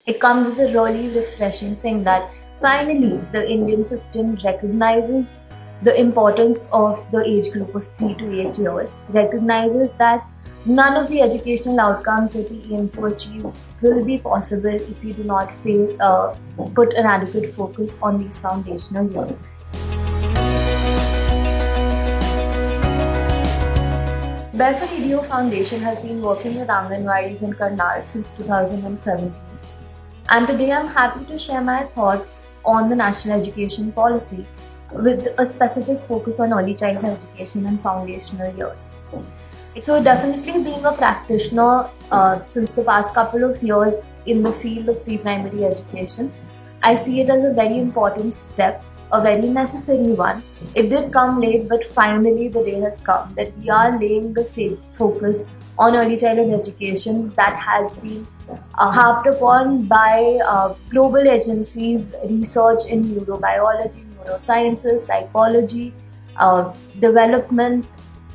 It comes as a really refreshing thing that finally the Indian system recognizes the importance of the age group of 3 to 8 years, recognizes that none of the educational outcomes that we aim to achieve will be possible if we do not put an adequate focus on these foundational years. Barefoot Edu Foundation has been working with Anganwadis in Karnal since 2017. And today I'm happy to share my thoughts on the national education policy with a specific focus on early childhood education and foundational years. So definitely being a practitioner since the past couple of years in the field of pre-primary education, I see it as a very important step, a very necessary one. It did come late, but finally the day has come that we are laying the focus on early childhood education that has been harped upon by global agencies, research in neurobiology, neurosciences, psychology, development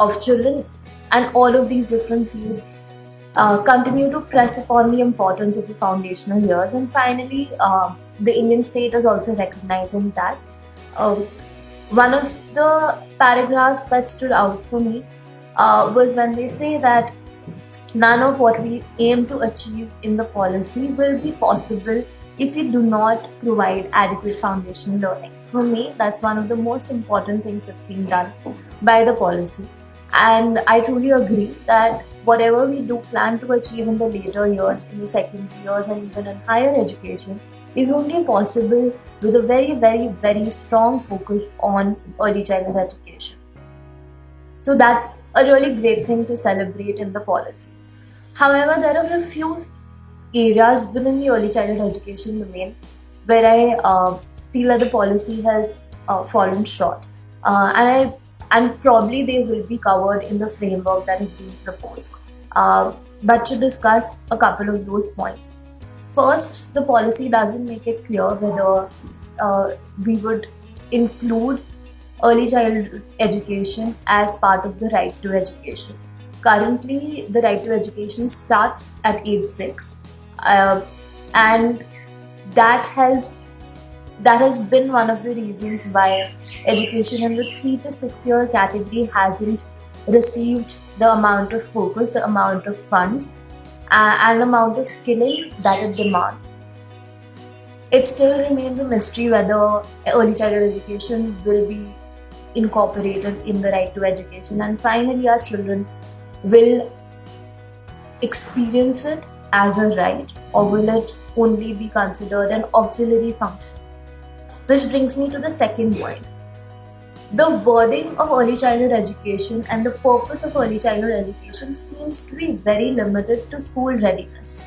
of children, and all of these different fields continue to press upon the importance of the foundational years. And finally, the Indian state is also recognizing that. Uh, One of the paragraphs that stood out for me was when they say that none of what we aim to achieve in the policy will be possible if we do not provide adequate foundational learning. For me, that's one of the most important things that's being done by the policy. And I truly agree that whatever we do plan to achieve in the later years, in the secondary years, and even in higher education, is only possible with a very, very, very strong focus on early childhood education. So that's a really great thing to celebrate in the policy. However, there are a few areas within the early childhood education domain where I feel that the policy has fallen short, and probably they will be covered in the framework that is being proposed. But to discuss a couple of those points. First, the policy doesn't make it clear whether we would include early childhood education as part of the right to education. Currently, the right to education starts at age 6, and that has been one of the reasons why education in the 3 to 6 year category hasn't received the amount of focus, the amount of funds, and amount of skilling that it demands. It still remains a mystery whether early childhood education will be incorporated in the right to education, and finally our children will experience it as a right, or will it only be considered an auxiliary function? Which brings me to the second point. The wording of early childhood education and the purpose of early childhood education seems to be very limited to school readiness.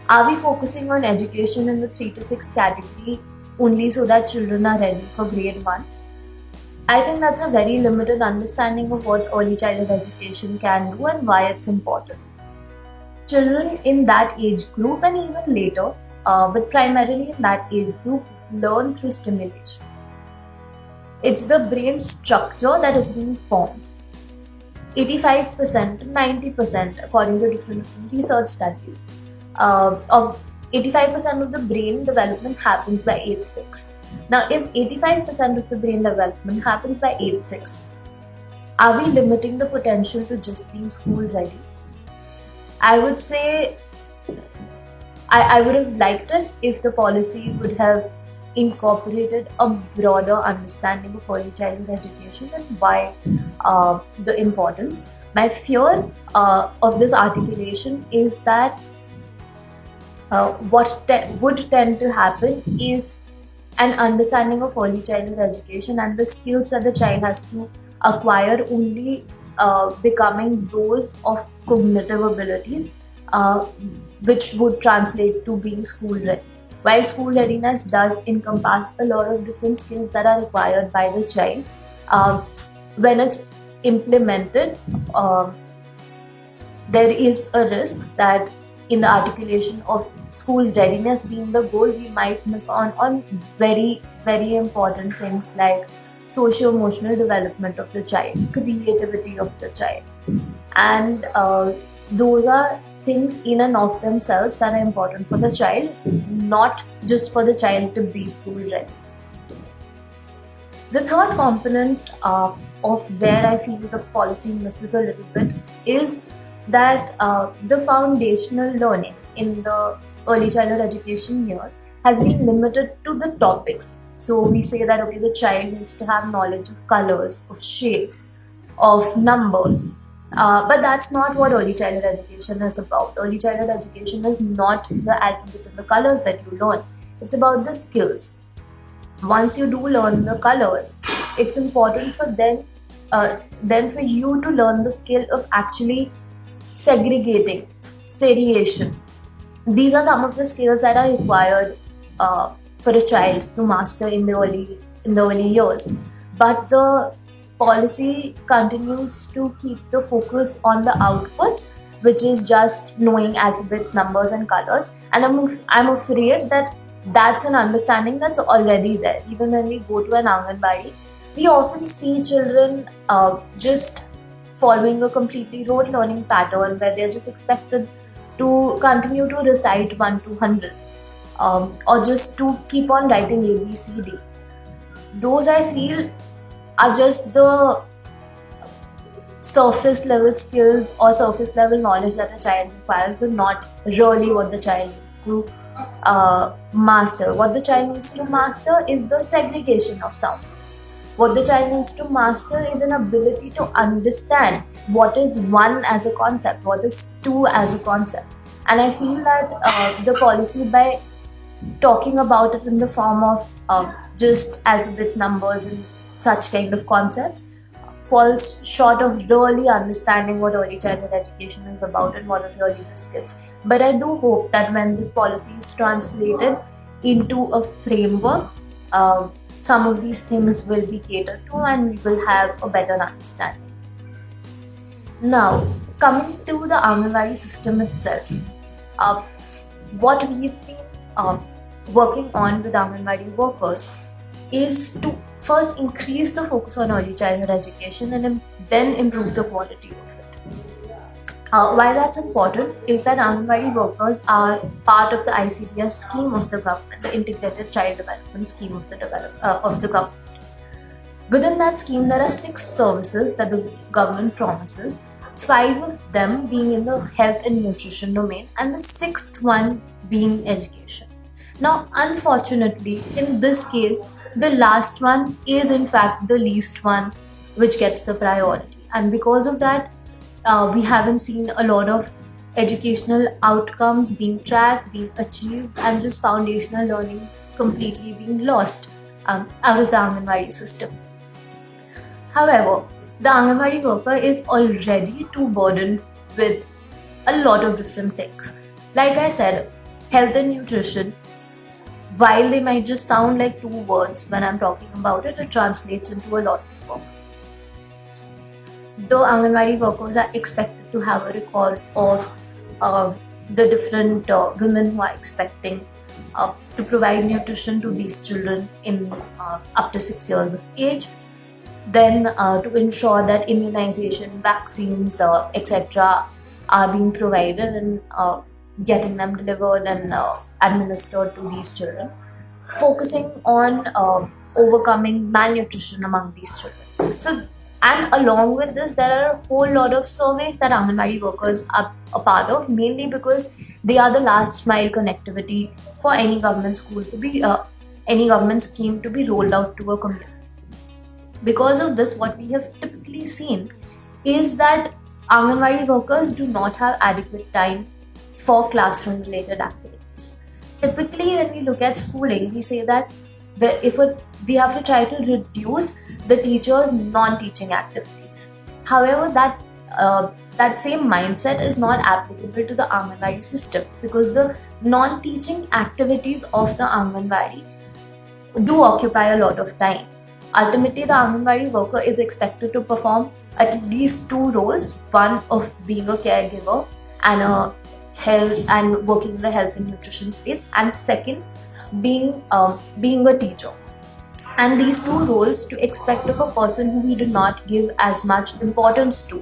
Are we focusing on education in the 3 to 6 category only so that children are ready for grade 1? I think that's a very limited understanding of what early childhood education can do and why it's important. Children in that age group and even later, but primarily in that age group, learn through stimulation. It's the brain structure that is being formed. 85% to 90%, according to different research studies, of 85% of the brain development happens by age 6. Now, if 85% of the brain development happens by age 6, are we limiting the potential to just being school ready? I would say I would have liked it if the policy would have incorporated a broader understanding of early childhood education and why the importance. My fear of this articulation is that would tend to happen is an understanding of early childhood education and the skills that the child has to acquire only becoming those of cognitive abilities, which would translate to being school ready. While school readiness does encompass a lot of different skills that are required by the child, when it's implemented, there is a risk that in the articulation of school readiness being the goal, we might miss on very, very important things like socio-emotional development of the child, creativity of the child. And those are things in and of themselves that are important for the child, not just for the child to be school ready. The third component of where I feel the policy misses a little bit is that the foundational learning in the early childhood education years has been limited to the topics. So we say that okay, the child needs to have knowledge of colors, of shapes, of numbers. But that's not what early childhood education is about. Early childhood education is not the alphabets and the colors that you learn. It's about the skills. Once you do learn the colors, it's important for then for you to learn the skill of actually segregating, seriation. These are some of the skills that are required for a child to master in the early years. But the policy continues to keep the focus on the outputs, which is just knowing alphabets, numbers, and colors. And I'm afraid that that's an understanding that's already there. Even when we go to an Anganwadi, we often see children just following a completely rote learning pattern where they're just expected to continue to recite 1 to 100 or just to keep on writing A, B, C, D. Those I feel are just the surface level skills or surface level knowledge that a child requires, but not really what the child needs to master. What the child needs to master is the segregation of sounds. What the child needs to master is an ability to understand what is one as a concept, what is two as a concept. And I feel that the policy, by talking about it in the form of just alphabets, numbers, and such kind of concepts, falls short of really understanding what early childhood education is about and what are really the skills. But I do hope that when this policy is translated into a framework, some of these things will be catered to and we will have a better understanding. Now, coming to the Anganwadi system itself, what we've been working on with Anganwadi workers is to first increase the focus on early childhood education and then improve the quality of it. Why that's important is that Anganwadi workers are part of the ICDS scheme of the government, the Integrated Child Development Scheme of the government. Within that scheme, there are 6 services that the government promises, 5 of them being in the health and nutrition domain, and the 6th one being education. Now, unfortunately, in this case, the last one is in fact the least one which gets the priority, and because of that, we haven't seen a lot of educational outcomes being tracked, being achieved, and just foundational learning completely being lost out of the Anganwadi system. However, the Anganwadi worker is already too burdened with a lot of different things. Like I said, health and nutrition, while they might just sound like 2 words when I'm talking about it, it translates into a lot of work. The Anganwadi workers are expected to have a record of the different women who are expecting to provide nutrition to these children in up to 6 years of age. Then to ensure that immunization, vaccines, etc. are being provided and getting them delivered and administered to these children. Focusing on overcoming malnutrition among these children. And along with this, there are a whole lot of surveys that Anganwadi workers are a part of, mainly because they are the last mile connectivity for any government school to be, any government scheme to be rolled out to a community. Because of this, what we have typically seen is that Anganwadi workers do not have adequate time for classroom related activities. Typically, when we look at schooling, we say that we have to try to reduce the teachers' non-teaching activities. However, that same mindset is not applicable to the Anganwadi system, because the non-teaching activities of the Anganwadi do occupy a lot of time. Ultimately, the Anganwadi worker is expected to perform at least 2 roles, one of being a caregiver and a health and working in the health and nutrition space, and second being a teacher. And these 2 roles to expect of a person who we do not give as much importance to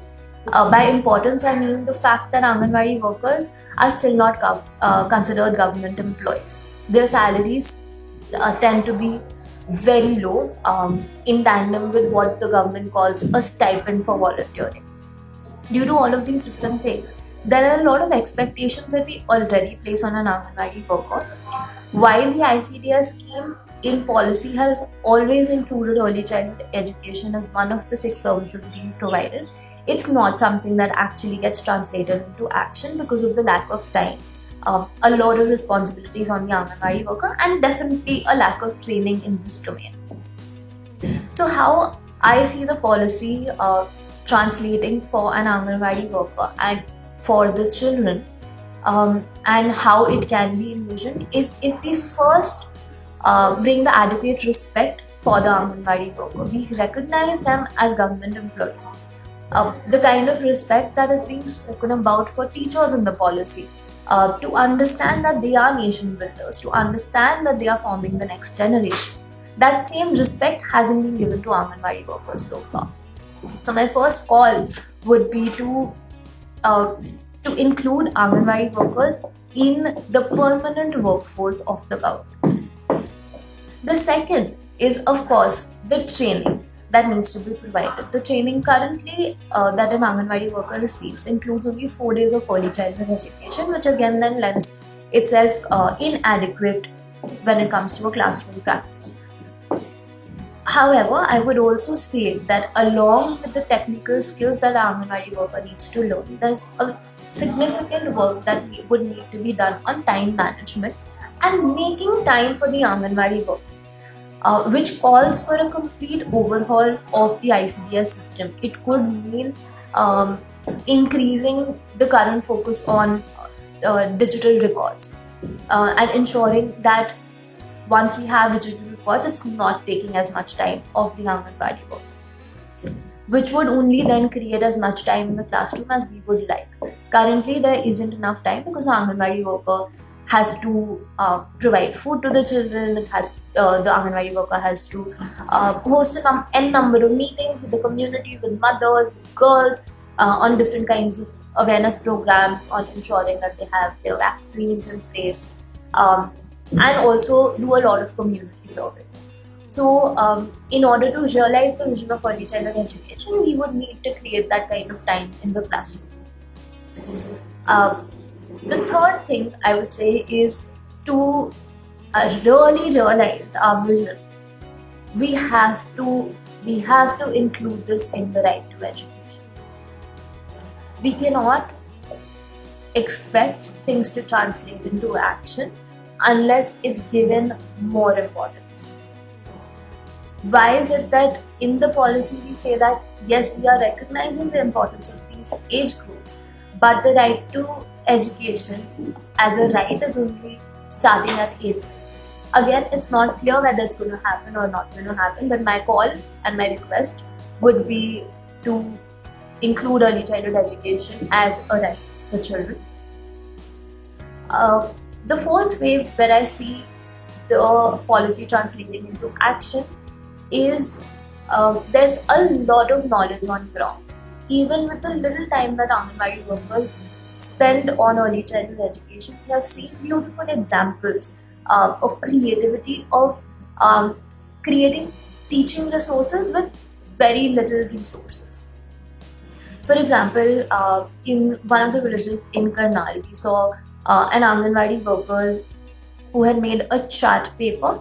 By importance, I mean the fact that Anganwadi workers are still not considered government employees. Their salaries tend to be very low, in tandem with what the government calls a stipend for volunteering. Due to all of these different things, there are a lot of expectations that we already place on an Anganwadi worker. While the ICDS scheme in policy has always included early childhood education as one of the 6 services being provided, it's not something that actually gets translated into action because of the lack of time. A lot of responsibilities on the Anganwadi worker, and definitely a lack of training in this domain. So how I see the policy translating for an Anganwadi worker and for the children, and how it can be envisioned, is if we first bring the adequate respect for the Anganwadi worker. We recognize them as government employees. The kind of respect that is being spoken about for teachers in the policy, to understand that they are nation builders, to understand that they are forming the next generation. That same respect hasn't been given to Anganwadi workers so far. So my first call would be to include Anganwadi workers in the permanent workforce of the government. The second is, of course, the training that needs to be provided. The training currently that an Anganwadi worker receives includes only 4 days of early childhood education, which again then lends itself inadequate when it comes to a classroom practice. However, I would also say that along with the technical skills that the Anganwadi worker needs to learn, there's a significant work that would need to be done on time management and making time for the Anganwadi worker, which calls for a complete overhaul of the ICDS system. It could mean increasing the current focus on digital records and ensuring that once we have digital records, it's not taking as much time of the Anganwadi worker, which would only then create as much time in the classroom as we would like. Currently, there isn't enough time because the Anganwadi worker has to provide food to the children. The Anganwadi worker has to host n number of meetings with the community, with mothers, with girls, on different kinds of awareness programs, on ensuring that they have their vaccines in place, and also do a lot of community service. So, in order to realize the vision of early childhood education, we would need to create that kind of time in the classroom. The third thing I would say is to really realize our vision. We have to include this in the right to education. We cannot expect things to translate into action unless it's given more importance. Why is it that in the policy we say that yes, we are recognizing the importance of these age groups, but the right to education as a right is only starting at age 6. Again, it's not clear whether it's going to happen or not going to happen, but my call and my request would be to include early childhood education as a right for children. The fourth way where I see the policy translating into action is there's a lot of knowledge on ground. Even with the little time that Anganwadi workers spend on early childhood education, we have seen beautiful examples of creativity, of creating teaching resources with very little resources. For example, in one of the villages in Karnal, we saw an Anganwadi workers who had made a chart paper,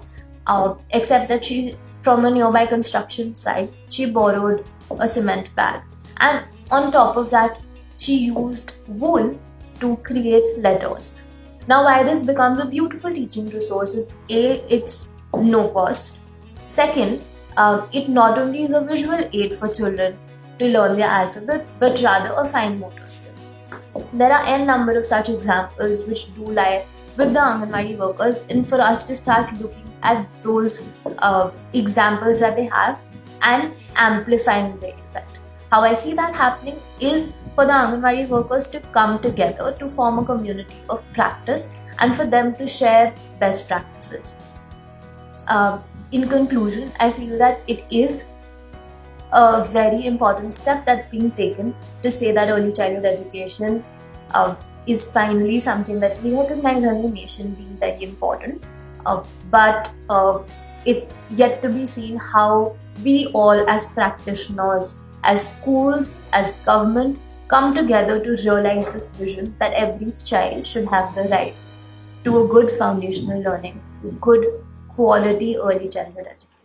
except that she, from a nearby construction site, she borrowed a cement bag, and on top of that, she used wool to create letters. Now, why this becomes a beautiful teaching resource is A, it's no cost. Second, it not only is a visual aid for children to learn their alphabet, but rather a fine motor skill. There are n number of such examples which do lie with the Anganwadi workers, and for us to start looking at those examples that they have and amplifying the effect. How I see that happening is for the Anganwadi workers to come together to form a community of practice and for them to share best practices. In conclusion, I feel that it is a very important step that's being taken to say that early childhood education is finally something that we recognize as a nation being very important. But it yet to be seen how we all as practitioners, as schools, as government, come together to realize this vision that every child should have the right to a good foundational learning, to good quality early childhood education.